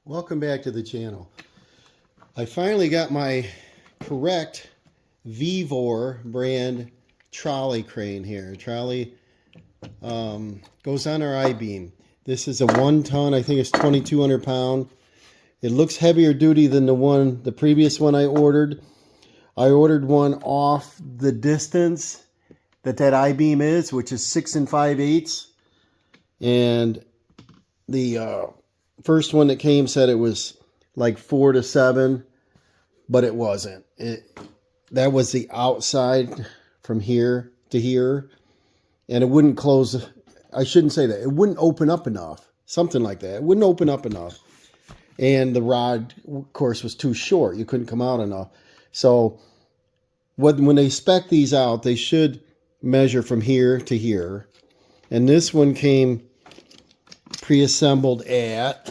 Welcome back to the channel. I finally got my correct Vevor brand trolley crane here. Trolley goes on our I-beam. This is a 1 ton, I think it's 2,200 pound. It looks heavier duty than the previous one I ordered. I ordered one off the distance that I-beam is, which is 6 5/8. And the first one that came said it was like 4 to 7, but it wasn't. That was the outside from here to here, and it wouldn't close. I shouldn't say that. It wouldn't open up enough. Something like that. It wouldn't open up enough. And the rod, of course, was too short. You couldn't come out enough. So when they spec these out, they should measure from here to here. And this one came pre-assembled at,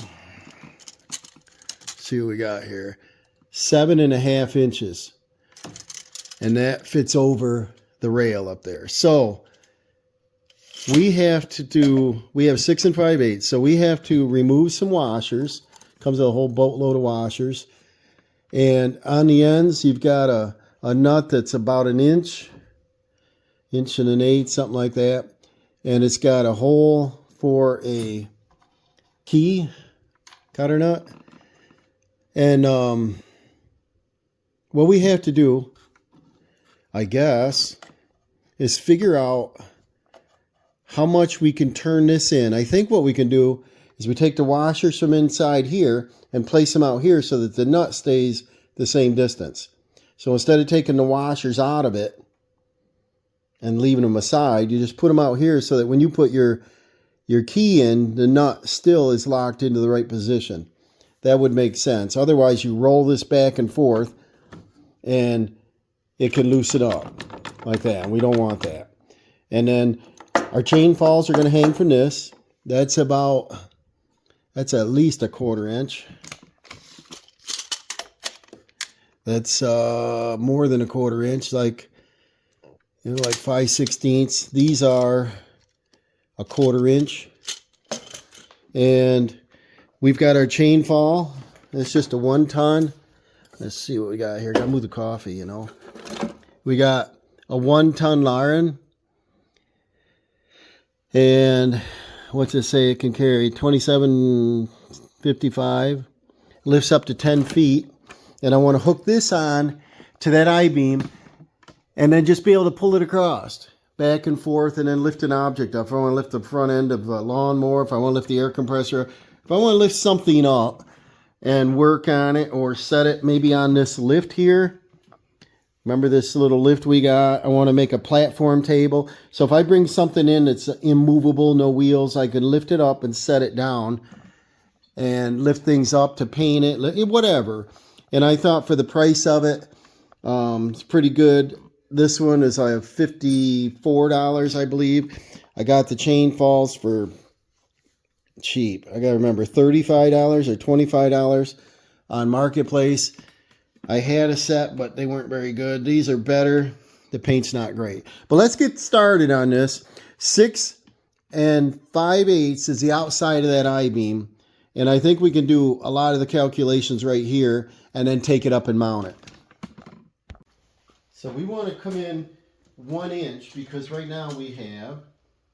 see what we got here, 7.5 inches. And that fits over the rail up there. So we have 6 5/8. So we have to remove some washers. Comes with a whole boatload of washers. And on the ends, you've got a nut that's about an inch and 1/8, something like that. And it's got a hole for a key cutter nut. And what we have to do, I guess, is figure out how much we can turn this in. I think what we can do is we take the washers from inside here and place them out here so that the nut stays the same distance. So instead of taking the washers out of it and leaving them aside, you just put them out here so that when you put your key in, the nut still is locked into the right position. That would make sense. Otherwise, you roll this back and forth and it can loosen up like that. We don't want that. And then our chain falls are going to hang from this. That's at least 1/4 inch. That's more than 1/4 inch, like 5/16. These are 1/4 inch. And we've got our chain fall. It's just a 1 ton. Let's see what we got here. Gotta move the coffee, We got a 1 ton Laren. And what's it say? It can carry 2755. Lifts up to 10 feet. And I want to hook this on to that I-beam and then just be able to pull it across back and forth and then lift an object up. If I want to lift the front end of a lawnmower, if I want to lift the air compressor, if I want to lift something up and work on it or set it maybe on this lift here. Remember this little lift we got? I want to make a platform table. So if I bring something in that's immovable, no wheels, I can lift it up and set it down and lift things up to paint it, whatever. And I thought for the price of it, it's pretty good. This one is $54, I believe. I got the chain falls for cheap. I got to remember $35 or $25 on Marketplace. I had a set, but they weren't very good. These are better. The paint's not great. But let's get started on this. 6 5/8 is the outside of that I-beam. And I think we can do a lot of the calculations right here and then take it up and mount it. So we want to come in 1 inch because right now we have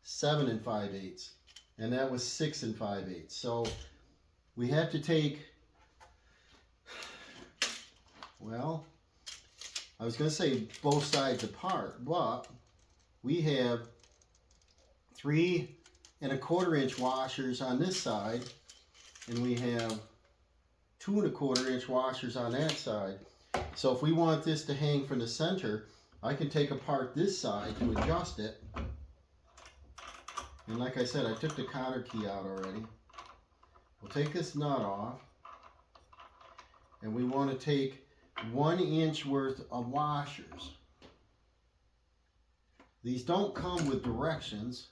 7 5/8. And that was 6 5/8. So we have to take, well, I was going to say both sides apart, but we have 3 1/4 inch washers on this side, and we have 2 1/4 inch washers on that side. So if we want this to hang from the center, I can take apart this side to adjust it. And like I said, I took the cotter key out already. We'll take this nut off. And we want to take 1 inch worth of washers. These don't come with directions.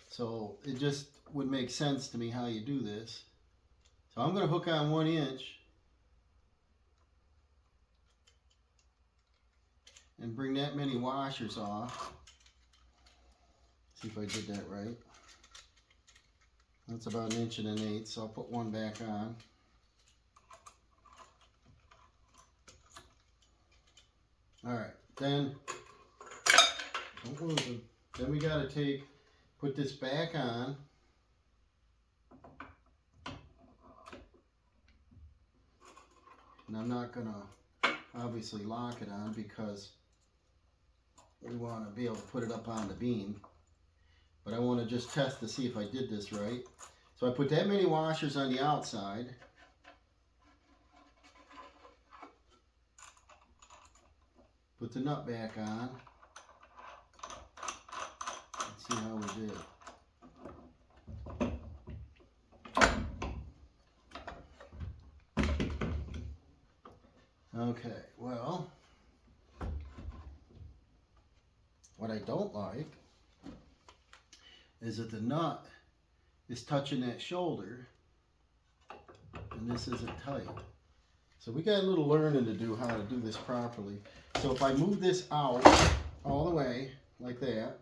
So it just would make sense to me how you do this. So I'm going to hook on 1 inch. And bring that many washers off. See if I did that right. That's about 1 1/8", so I'll put one back on. Alright, then, don't lose them. Then we got to put this back on. And I'm not going to obviously lock it on because we want to be able to put it up on the beam. But I want to just test to see if I did this right. So I put that many washers on the outside. Put the nut back on. Let's see how we did. Okay, well, what I don't like is that the nut is touching that shoulder and this isn't tight. So we got a little learning to do how to do this properly. So if I move this out all the way like that,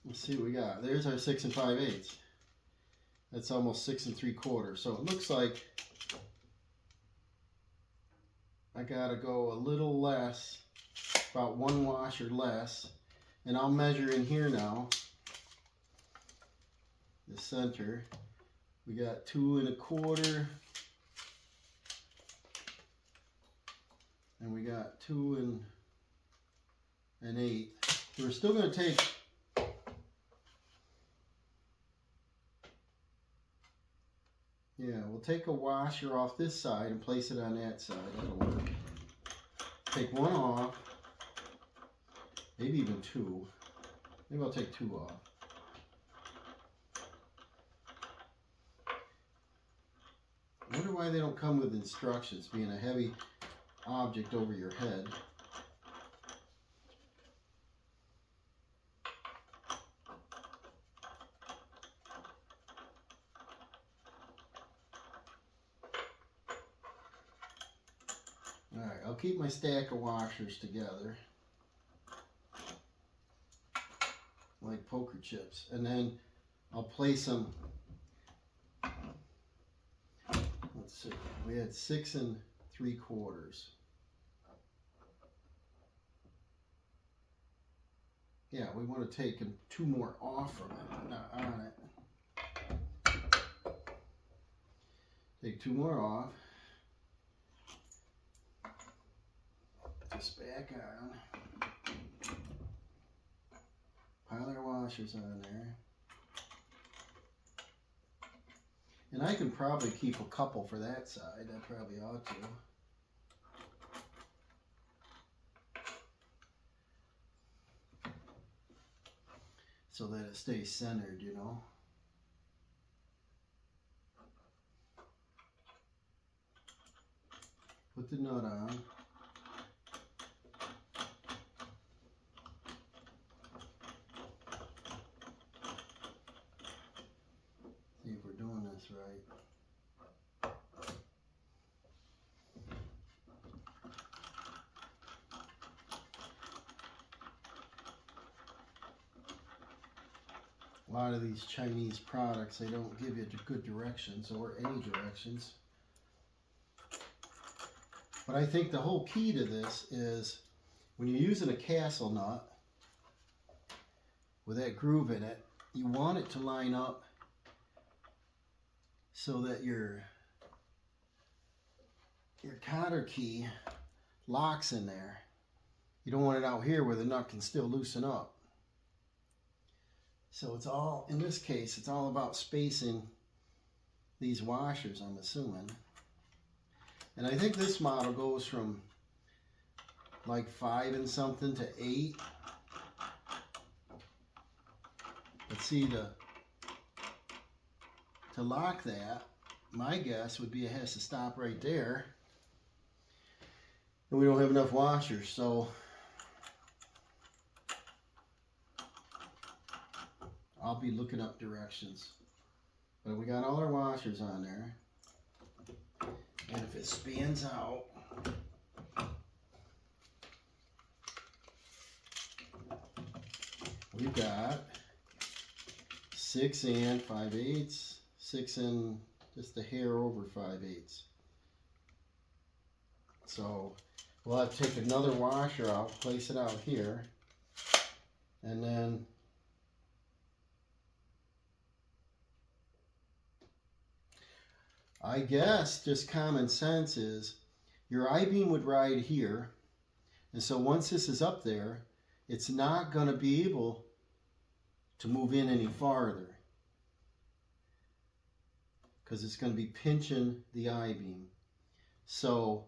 let's see what we got. There's our 6 5/8. That's almost 6 3/4. So it looks like I gotta go a little less, about 1 washer less, and I'll measure in here now. The center, we got 2 1/4, and we got 2 1/8. We're still gonna take we'll take a washer off this side and place it on that side. That'll work. Take 1 off, maybe even 2. Maybe I'll take 2 off. I wonder why they don't come with instructions, being a heavy object over your head. Alright, I'll keep my stack of washers together like poker chips, and then I'll place them. Let's see, we had 6 3/4. Yeah, we want to take 2 more off from it, not on it. Take 2 more off. This back on. Pile our washers on there. And I can probably keep a couple for that side. I probably ought to. So that it stays centered, you know. Put the nut on. See if we're doing this right. A lot of these Chinese products, they don't give you good directions or any directions. But I think the whole key to this is when you're using a castle nut with that groove in it, you want it to line up so that your cotter key locks in there. You don't want it out here where the nut can still loosen up. So it's all, in this case, it's all about spacing these washers, I'm assuming. And I think this model goes from like 5 and something to 8. But see, to lock that, my guess would be it has to stop right there. And we don't have enough washers, so I'll be looking up directions. But we got all our washers on there. And if it spans out, we've got 6 and 5/8, 6 and just a hair over 5/8. So we'll have to take another washer out, place it out here, and then I guess just common sense is your I-beam would ride here, and so once this is up there, it's not going to be able to move in any farther because it's going to be pinching the I-beam. So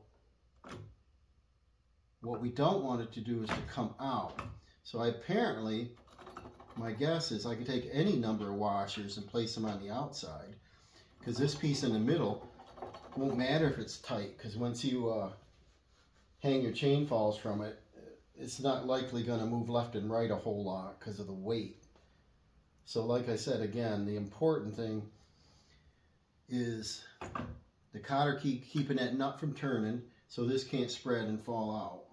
what we don't want it to do is to come out. So apparently, my guess is I can take any number of washers and place them on the outside, because this piece in the middle won't matter if it's tight, because once you hang your chain falls from it, it's not likely going to move left and right a whole lot because of the weight. So like I said, again, the important thing is the cotter keeping that nut from turning so this can't spread and fall out.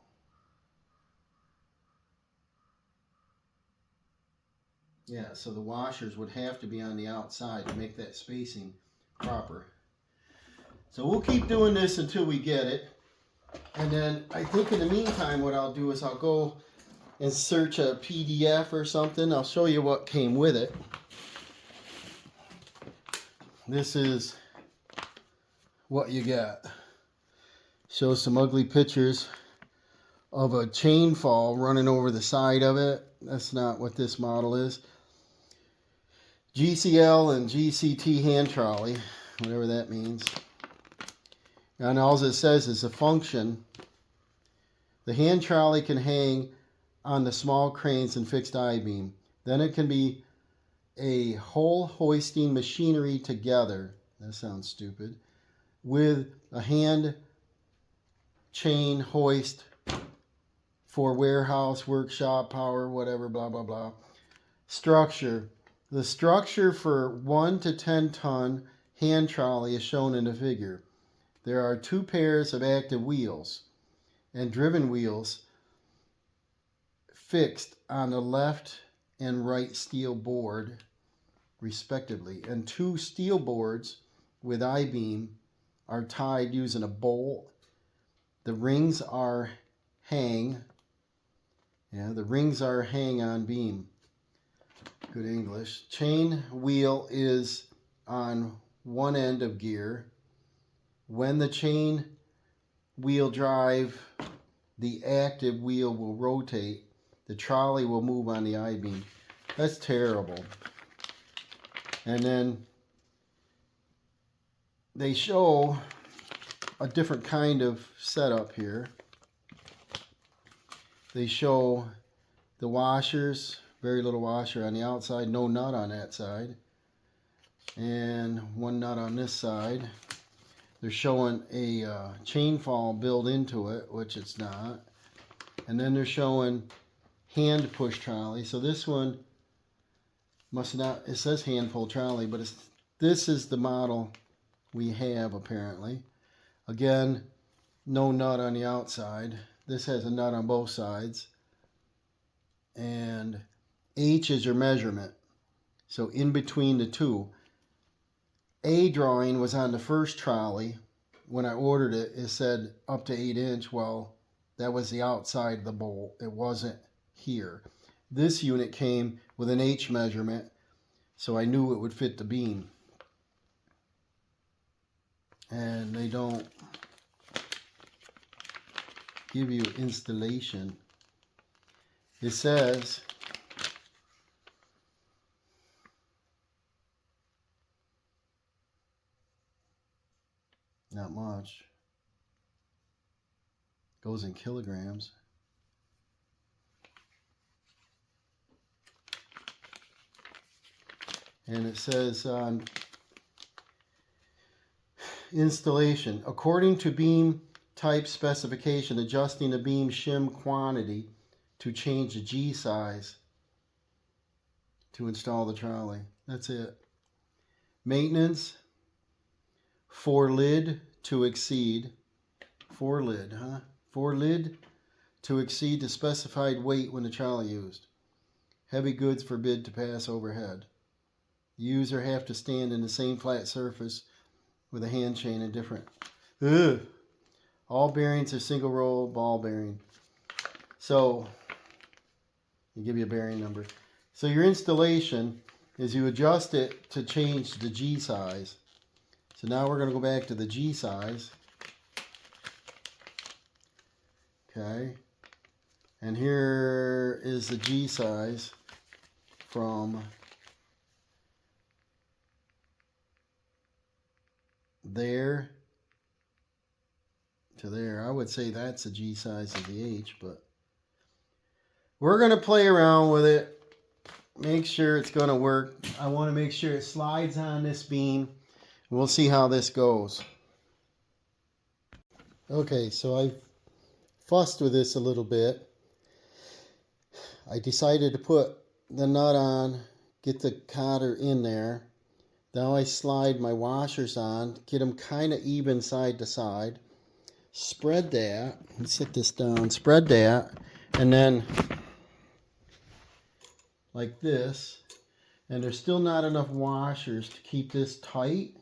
Yeah, so the washers would have to be on the outside to make that spacing proper. So we'll keep doing this until we get it. And then I think in the meantime what I'll do is I'll go and search a PDF or something. I'll show you what came with it. This is what you got. Shows some ugly pictures of a chain fall running over the side of it. That's not what this model is. GCL and GCT hand trolley, whatever that means. And all it says is a function. The hand trolley can hang on the small cranes and fixed I-beam. Then it can be a whole hoisting machinery together. That sounds stupid. With a hand chain hoist for warehouse, workshop, power, whatever, blah, blah, blah. Structure. The structure for 1 to 10 ton hand trolley is shown in the figure. There are 2 pairs of active wheels and driven wheels fixed on the left and right steel board, respectively, and 2 steel boards with I-beam are tied using a bolt. The rings are hang. The rings are hang on beam. Good English. Chain wheel is on one end of gear. When the chain wheel drive, the active wheel will rotate. The trolley will move on the I-beam. That's terrible. And then they show a different kind of setup here. They show the washers, very little washer on the outside, no nut on that side, and 1 nut on this side. They're showing a chain fall built into it, which it's not. And then they're showing hand push trolley. So this one must not, it says hand pull trolley, but this is the model we have apparently. Again, no nut on the outside. This has a nut on both sides. And H is your measurement. So in between the two. A drawing was on the first trolley. When I ordered it, it said up to 8 inch. Well, that was the outside of the bolt. It wasn't here. This unit came with an H measurement, so I knew it would fit the beam. And they don't give you installation. It says not much. Goes in kilograms. And it says installation. According to beam type specification, adjusting the beam shim quantity to change the G size to install the trolley. That's it. Maintenance. For lid to exceed. For lid, huh? For lid to exceed the specified weight when the trolley used. Heavy goods forbid to pass overhead. use or have to stand in the same flat surface with a hand chain and different. Ugh. All bearings are single roll ball bearing. So, I'll give you a bearing number. So your installation is you adjust it to change the G size. So now we're going to go back to the G size. Okay. And here is the G size from there to there. I would say that's the G size of the H, but we're going to play around with it. Make sure it's going to work. I want to make sure it slides on this beam. We'll see how this goes. Okay, so I fussed with this a little bit. I decided to put the nut on, get the cotter in there. Now I slide my washers on, get them kind of even side to side. Spread that. Let's set this down. Spread that. And then like this. And there's still not enough washers to keep this tight.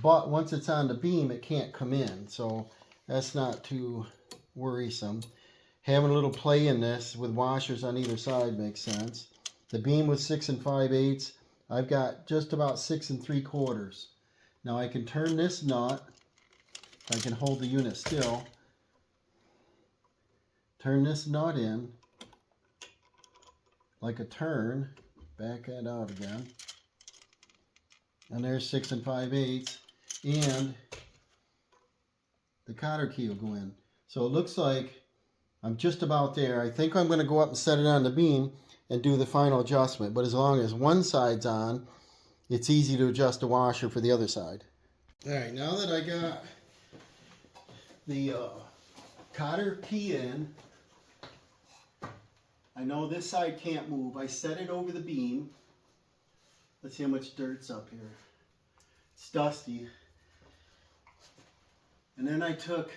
But once it's on the beam, it can't come in. So that's not too worrisome. Having a little play in this with washers on either side makes sense. The beam was 6 5/8. I've got just about 6 3/4. Now I can turn this nut. I can hold the unit still. Turn this nut in like a turn. Back that out again. And there's 6 5/8. And the cotter key will go in. So it looks like I'm just about there. I think I'm going to go up and set it on the beam and do the final adjustment. But as long as one side's on, it's easy to adjust the washer for the other side. All right, now that I got the cotter key in, I know this side can't move. I set it over the beam. Let's see how much dirt's up here. It's dusty. And then I took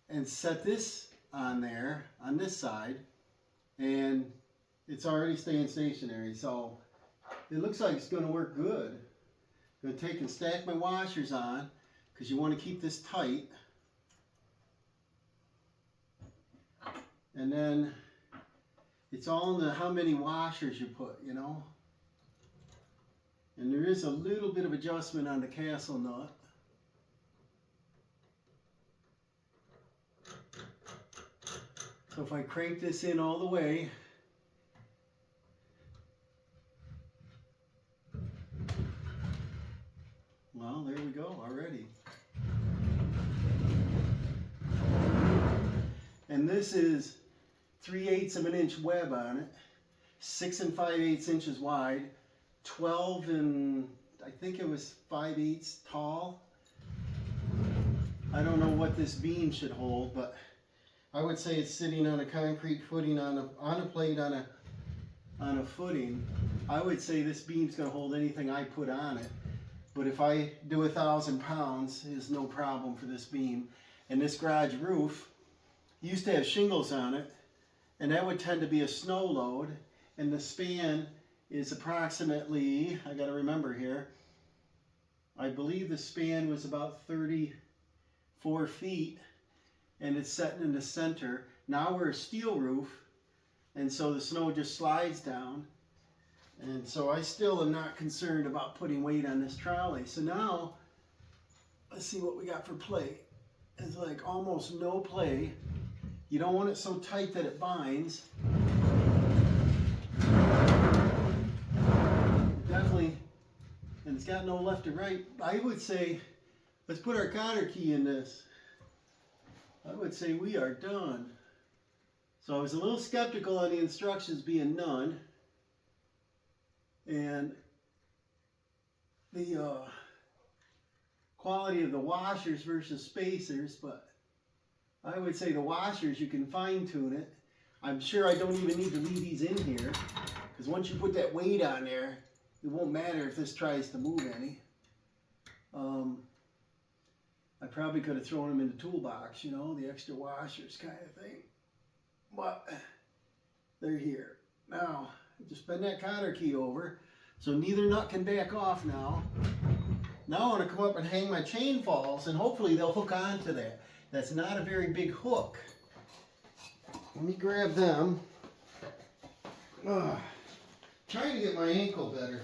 and set this on there, on this side, and it's already staying stationary. So it looks like it's going to work good. I'm going to take and stack my washers on because you want to keep this tight. And then it's all in the how many washers you put, you know. And there is a little bit of adjustment on the castle nut. So if I crank this in all the way, well, there we go already. And this is 3/8 of an inch web on it, 6 5/8 inches wide, 12 and I think it was 5/8 tall. I don't know what this beam should hold, but I would say it's sitting on a concrete footing on a plate on a footing. I would say this beam's going to hold anything I put on it. But if I do 1,000 pounds, it's no problem for this beam. And this garage roof used to have shingles on it, and that would tend to be a snow load. And the span is approximately, I got to remember here, I believe the span was about 34 feet. And it's setting in the center. Now we're a steel roof, and so the snow just slides down. And so I still am not concerned about putting weight on this trolley. So now, let's see what we got for play. It's like almost no play. You don't want it so tight that it binds. Definitely, and it's got no left or right. I would say, let's put our cotter key in this. I would say we are done. So I was a little skeptical on the instructions being none. And the quality of the washers versus spacers, but I would say the washers, you can fine tune it. I'm sure I don't even need to leave these in here, because once you put that weight on there, it won't matter if this tries to move any. I probably could have thrown them in the toolbox, you know, the extra washers kind of thing. But they're here. Now, Just bend that cotter key over so neither nut can back off now. Now I want to come up and hang my chain falls, and hopefully they'll hook onto that. That's not a very big hook. Let me grab them. Trying to get my ankle better.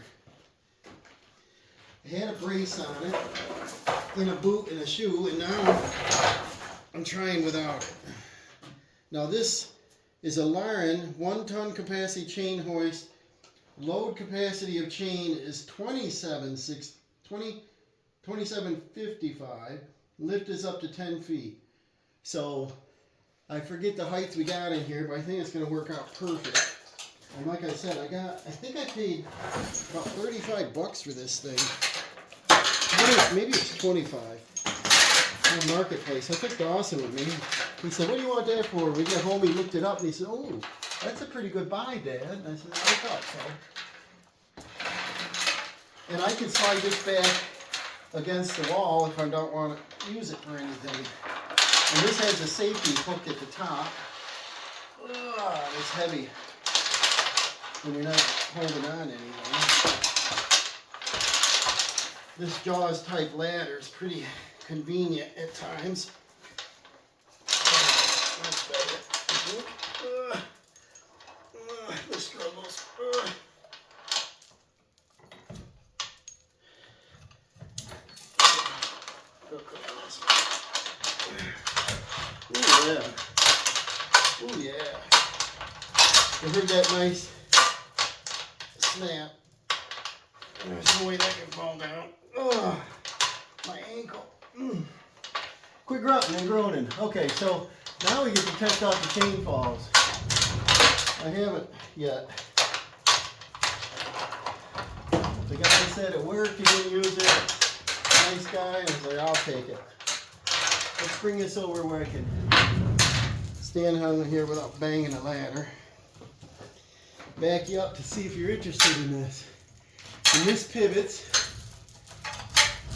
I had a brace on it, in a boot and a shoe, and now I'm trying without it. Now this is a Lauren 1-ton capacity chain hoist. Load capacity of chain is 2755. Lift is up to 10 feet. So I forget the height we got in here, but I think it's going to work out perfect. And like I said, I think I paid about $35 for this thing. Maybe it's 25 on Marketplace. I took Dawson with me. He said, "What do you want that for?" We got home, he looked it up, and he said, "Oh, that's a pretty good buy, Dad." And I said, "I thought so." And I can slide this back against the wall if I don't want to use it for anything. And this has a safety hook at the top. It's heavy when you're not holding on to anything. This Jaws type ladder is pretty convenient at times. That's better. The struggles. Ooh, yeah. Ooh, yeah. You heard that nice snap? There's no way that can fall down. Oh, my ankle. Quit grunting and groaning. Okay, so now we get to test out the chain falls. I haven't yet. The guy said at work he didn't use it. Nice guy, and I was like, I'll take it. Let's bring this over where I can stand on here without banging the ladder. Back you up to see if you're interested in this. And this pivots.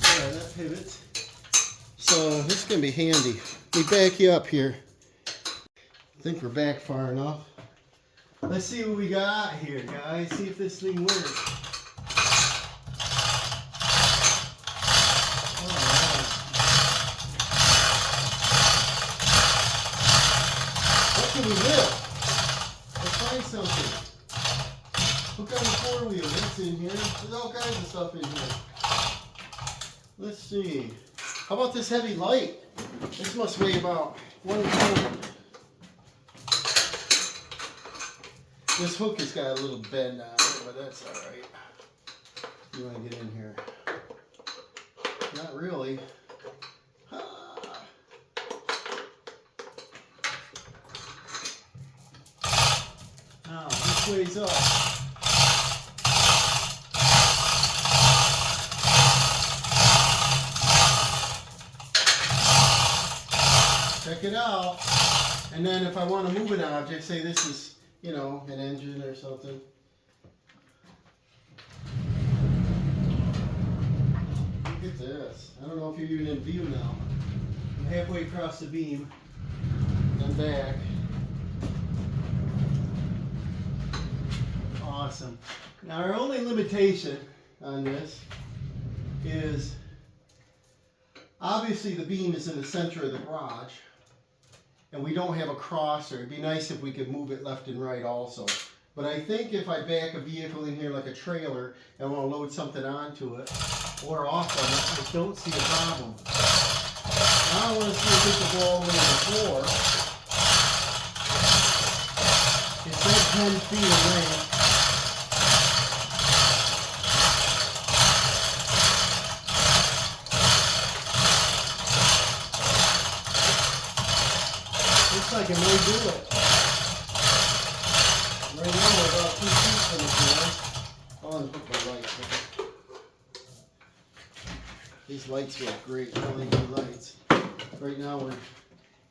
Yeah, that pivots. So this is going to be handy. Let me back you up here. I think we're back far enough. Let's see what we got here, guys. See if this thing works. What can we lift? Let's find something. Hook on the 4-wheel. That's in here. There's all kinds of stuff in here. Let's see. How about this heavy light? This must weigh about 1 pound. This hook has got a little bend on it, but that's alright. You want to get in here? Not really. Now, this weighs up. Check it out. And then if I want to move an object, say this is, you know, an engine or something. Look at this. I don't know if you're even in view now. I'm halfway across the beam. And back. Awesome. Now our only limitation on this is obviously the beam is in the center of the garage. And we don't have a crosser. It'd be nice if we could move it left and right also. But I think if I back a vehicle in here like a trailer and want to load something onto it or off of it, I don't see a problem. Now I want to see if this will go all the way to the floor. It says 10 feet away. Looks like it may do it. Right now we're about 2 feet from the floor. I'll unhook my lights. These lights work great, LED lights. Right now we're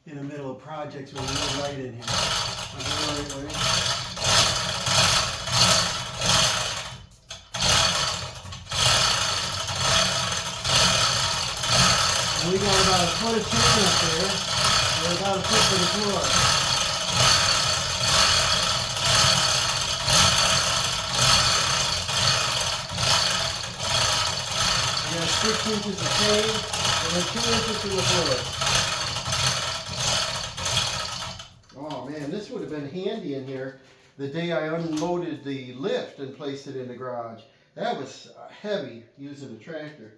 in the middle of projects with no light in here. I'm going the right way. And we got about a foot of chain up there. We're about a foot from the floor. 6 inches of chain, and then 2 inches of the board. Oh man, this would have been handy in here the day I unloaded the lift and placed it in the garage. That was heavy using the tractor.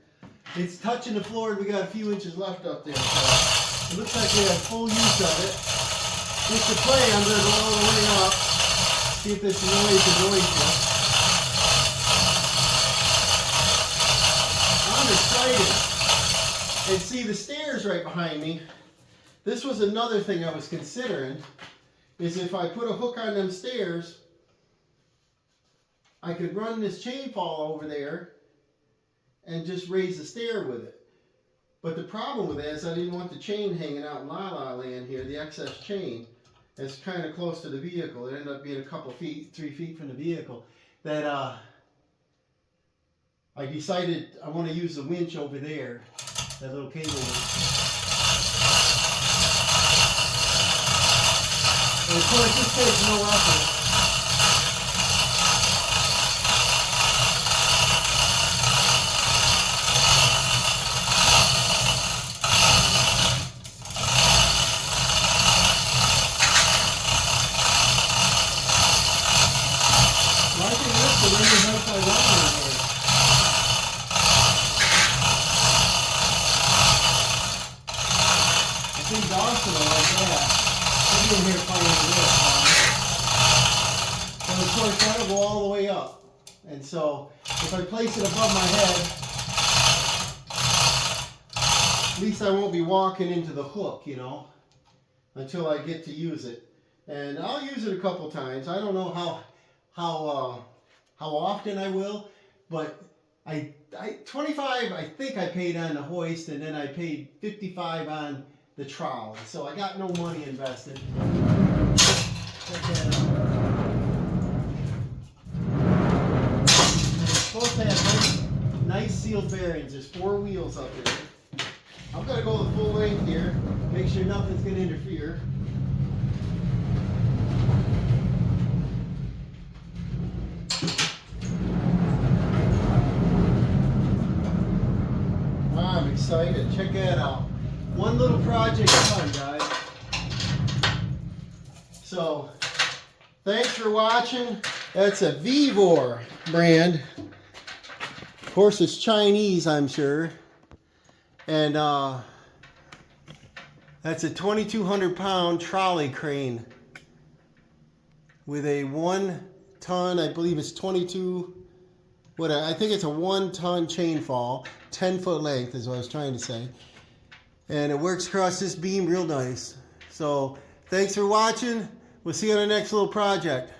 It's touching the floor and we got a few inches left up there. So it looks like we have full use of it. Just to play, I'm going to go all the way up. See if this noise annoys you. I'm excited. And see the stairs right behind me. This was another thing I was considering, is if I put a hook on them stairs, I could run this chain fall over there and just raise the stair with it. But the problem with that is I didn't want the chain hanging out in la-la land here, the excess chain. It's kind of close to the vehicle. It ended up being a couple feet, 3 feet from the vehicle. That I decided I want to use the winch over there, that little cable winch. And of course this takes no effort. In here playing with this, and of course that'll go all the way up. And so if I place it above my head, at least I won't be walking into the hook, you know, until I get to use it. And I'll use it a couple times. I don't know how often I will, but I 25 I think I paid on the hoist, and then I paid 55 on the trowel. So I got no money invested. It's supposed to have nice sealed bearings. There's 4 wheels up there. I'm going to go the full length here, make sure nothing's going to interfere. I'm excited. Check that out. One little project done, guys. So, thanks for watching. That's a Vevor brand. Of course, it's Chinese, I'm sure. And that's a 2,200 pound trolley crane with a 1 ton, I believe it's 22, I think it's a 1 ton chain fall, 10-foot length is what I was trying to say. And it works across this beam real nice. So thanks for watching. We'll see you on the next little project.